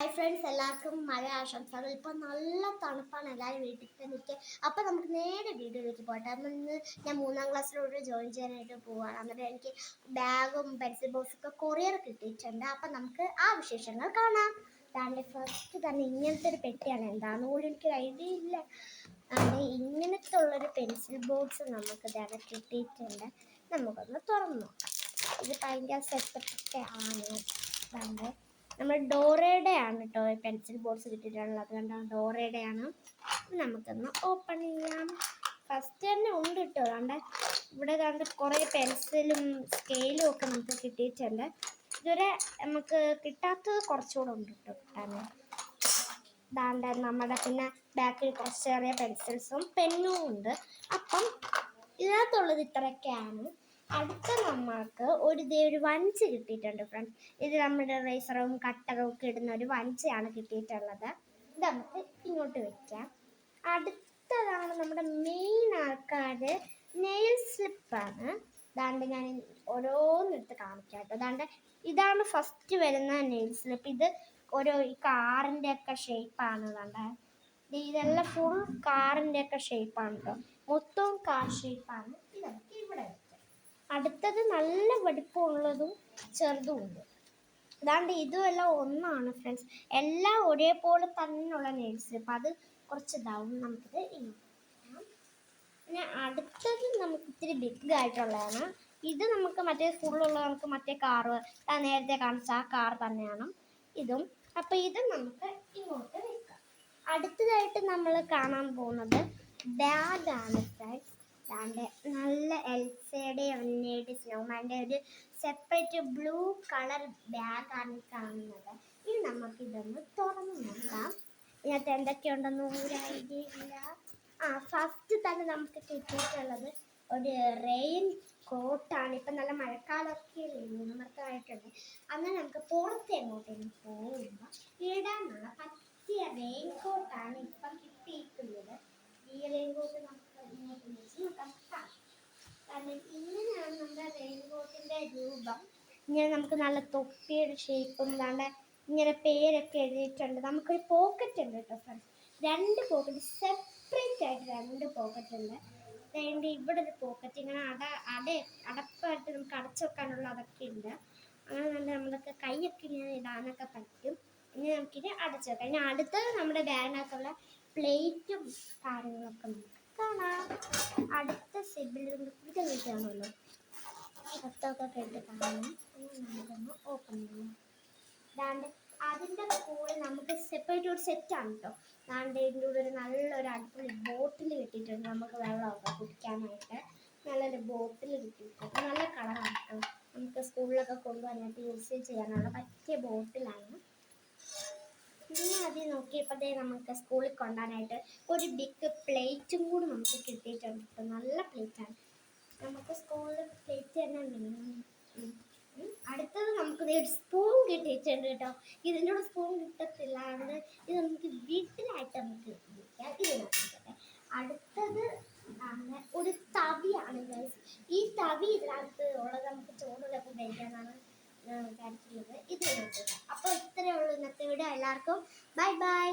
Hi friends, എല്ലാവർക്കും മഴ ആശംസകൾ. ഇപ്പം നല്ല തണുപ്പാണ്, എല്ലാവരും വീട്ടിൽ തന്നെ നിൽക്കുക. അപ്പം നമുക്ക് നേരെ വീഡിയോയിലേക്ക് പോകട്ടെ. അപ്പം ഇന്ന് ഞാൻ 3ാം ക്ലാസ്സിലോട്ട് ജോയിൻ ചെയ്യാനായിട്ട് പോവുകയാണ്. എന്നിട്ട് എനിക്ക് ബാഗും പെൻസിൽ ബോക്സൊക്കെ കൊറിയർ കിട്ടിയിട്ടുണ്ട്. അപ്പം നമുക്ക് ആ വിശേഷങ്ങൾ കാണാം. അതാണ്ട് ഫസ്റ്റ് തന്നെ ഇങ്ങനത്തെ ഒരു പെട്ടിയാണ്, എന്താണെന്ന് പോലും എനിക്കൊരു ഐഡിയ ഇല്ല. ഇങ്ങനത്തെ ഉള്ളൊരു പെൻസിൽ ബോക്സ് നമുക്ക് ഇതാണ് കിട്ടിയിട്ടുണ്ട്. നമുക്കൊന്ന് തുറന്നു നോക്കാം. ഇത് ഭയങ്കര സെറ്റപ്പൊക്കെ ആണ്. അതാണ്ട് നമ്മൾ ഡോറയുടെ ആണ് കേട്ടോ പെൻസിൽ ബോക്സ് കിട്ടിയിട്ടുള്ളത്. അതുകൊണ്ടാണ് ഡോറയുടെ ആണ്. നമുക്കൊന്ന് ഓപ്പൺ ചെയ്യാം. ഫസ്റ്റ് തന്നെ ഉണ്ട് കേട്ടോ. അതുകൊണ്ട് ഇവിടെ കണ്ട് കുറേ പെൻസിലും സ്കെയിലും ഒക്കെ നമുക്ക് കിട്ടിയിട്ടുണ്ട്. ഇതുവരെ നമുക്ക് കിട്ടാത്തത് കുറച്ചുകൂടെ ഉണ്ട് കേട്ടോ കിട്ടാൻ. ഇതാണ്ട് നമ്മുടെ പിന്നെ ബാക്കിൽ കുറച്ച് ചെറിയ പെൻസിൽസും പെന്നും ഉണ്ട്. അപ്പം ഇതിനകത്തുള്ളത് ഇത്രയൊക്കെയാണ്. അടുത്ത നമ്മൾക്ക് ഒരു വഞ്ചി കിട്ടിയിട്ടുണ്ട് ഫ്രണ്ട്സ്. ഇത് നമ്മുടെ റേസറും കട്ടറും ഒക്കെ ഇടുന്ന ഒരു വഞ്ചിയാണ് കിട്ടിയിട്ടുള്ളത്. ഇത് നമുക്ക് ഇങ്ങോട്ട് വെക്കാം. അടുത്തതാണ് നമ്മുടെ മെയിൻ ആൾക്കാര് നെയിൽ സ്ലിപ്പാണ്. അതാണ്ട് ഞാൻ ഓരോന്നെടുത്ത് കാണിക്കാം കേട്ടോ. അതാണ്ട് ഇതാണ് ഫസ്റ്റ് വരുന്ന നെയിൽ സ്ലിപ്പ്. ഇത് ഈ കാറിൻ്റെ ഒക്കെ ഷേപ്പാണ്. അതാണ്ട് ഇതെല്ലാം ഫുൾ കാറിൻ്റെ ഒക്കെ ഷേപ്പാണ് കേട്ടോ. മൊത്തവും കാർ ഷേപ്പാണ്. ഇതൊക്കെ ഇവിടെ വെക്കാം. അടുത്തത് നല്ല വലുപ്പമുള്ളതും ചെറുതും ഉണ്ട്. അതാണ്ട് ഇതുമെല്ലാം ഒന്നാണ് ഫ്രണ്ട്സ്. എല്ലാം ഒരേപോലെ തന്നെയുള്ള നെയിൽ സ്ലിപ്പ്. അത് കുറച്ച് ഇതാവും. നമുക്കിത് പിന്നെ അടുത്തത് നമുക്ക് ഇത്തിരി ബിഗ് ആയിട്ടുള്ളതാണ്. ഇത് നമുക്ക് മറ്റേ ഫുള്ളുള്ള നമുക്ക് മറ്റേ കാറ് നേരത്തെ കാണിച്ച ആ കാർ തന്നെയാണ് ഇതും. അപ്പം ഇത് നമുക്ക് ഇങ്ങോട്ട് വെക്കാം. അടുത്തതായിട്ട് നമ്മൾ കാണാൻ പോകുന്നത് ബാഗാണ് ഫ്രണ്ട്സ്. അതാണ്ട് നല്ല എൽസയുടെ ഒന്നേടെ സ്നോമാൻ്റെ ഒരു സെപ്പറേറ്റ് ബ്ലൂ കളർ ബാഗാണ് കാണുന്നത്. ഇനി നമുക്കിതൊന്ന് തുറന്ന് നോക്കാം. ഇതിനകത്ത് എന്തൊക്കെയുണ്ടെന്ന് ഒരു ഐഡിയ ഇല്ല. ഫസ്റ്റ് തന്നെ നമുക്ക് കിട്ടിയിട്ടുള്ളത് ഒരു റെയിൻ കോട്ടാണ്. ഇപ്പം നല്ല മഴക്കാലമൊക്കെ നമുക്കായിട്ടുണ്ട്. അങ്ങനെ നമുക്ക് പുറത്ത് എങ്ങോട്ടേലും പോകുമ്പോൾ ഇടാനുള്ള പറ്റിയ റെയിൻ കോട്ടാണ് ഇപ്പം കിട്ടിയിട്ടുള്ളത്. ഈ റെയിൻ കോട്ട് നമുക്ക് ഇങ്ങോട്ട് വെച്ച് നോക്കാം. കാരണം ഇങ്ങനെയാണ് നമ്മുടെ റെയിൻ കോട്ടിൻ്റെ രൂപം. ഇങ്ങനെ നമുക്ക് നല്ല തൊപ്പിയുടെ ഷേപ്പും നല്ല ഇങ്ങനെ പേരൊക്കെ എഴുതിയിട്ടുണ്ട്. നമുക്കൊരു പോക്കറ്റ് ഉണ്ട് കേട്ടോ ഫ്രണ്ട്സ്. 2 പോക്കറ്റ് സെപ്പറേറ്റ് ആയിട്ട് 2 പോക്കറ്റ് ഉണ്ട്. അതിൻ്റെ ഇവിടെ ഒരു പോക്കറ്റ് ഇങ്ങനെ അടപ്പായിട്ട് നമുക്ക് അടച്ചു വെക്കാനുള്ള അതൊക്കെ ഉണ്ട്. അങ്ങനെ തന്നെ നമ്മളൊക്കെ കൈയൊക്കെ ഇങ്ങനെ ഇടാനൊക്കെ പറ്റും. ഇനി നമുക്കിത് അടച്ചു വെക്കാം. ഇനി അടുത്തത് നമ്മുടെ ബാഗിനകത്തുള്ള പ്ലേറ്റും കാര്യങ്ങളൊക്കെ നമുക്ക് കാണാം. അടുത്ത സിബിലിൻ്റെ വീട്ടിലാണല്ലോ പുസ്തകമൊക്കെ കേട്ട് കാണാം. നമുക്കൊന്ന് ഓപ്പൺ ചെയ്യാം. അതാണ്ട് അതിൻ്റെ കൂടെ നമുക്ക് സെപ്പറേറ്റ് ഒരു സെറ്റാണ് കേട്ടോ. അതാണ്ട് ഇതിൻ്റെ കൂടെ ഒരു നല്ലൊരു അടിപൊളി ബോട്ടിൽ കിട്ടിയിട്ടുണ്ട്. നമുക്ക് വെള്ളമൊക്കെ കുടിക്കാനായിട്ട് നല്ലൊരു ബോട്ടിൽ കിട്ടിയിട്ടുണ്ട്. നല്ല കളറാണ് കേട്ടോ. നമുക്ക് സ്കൂളിലൊക്കെ കൊണ്ടുപോകാനായിട്ട് യൂസ് ചെയ്യാനുള്ള പറ്റിയ ബോട്ടിലാണ്. പിന്നെ അതിൽ നോക്കിയപ്പോഴത്തേ നമുക്ക് സ്കൂളിൽ കൊണ്ടുപോകാനായിട്ട് ഒരു ബിഗ് പ്ലേറ്റും കൂടി നമുക്ക് കിട്ടിയിട്ടുണ്ട് കേട്ടോ. നല്ല പ്ലേറ്റാണ്. നമുക്ക് സ്കൂളിൽ പ്ലേറ്റ് തന്നെ വേണം. അടുത്തത് നമുക്ക് ഒരു സ്പൂൺ കിട്ടിയിട്ടുണ്ട് കേട്ടോ. ഇതിൻ്റെ കൂടെ സ്പൂൺ കിട്ടത്തില്ല. അതുകൊണ്ട് ഇത് നമുക്ക് വീട്ടിലായിട്ട് നമുക്ക് ഉപയോഗിക്കാം. ഇതിനകത്ത് അടുത്തത് ഒരു തവിയാണ് ഗൈസ്. ഈ തവി ഇതിനകത്ത് ഉള്ളത് നമുക്ക് ചോറിലൊക്കെ ഉപയോഗിക്കാനാണ് വിചാരിക്കുന്നത്. ഇതിനകത്ത്. അപ്പോൾ ഇത്രയേ ഉള്ളൂ ഇന്നത്തെ വീഡിയോ. എല്ലാവർക്കും ബൈ ബൈ.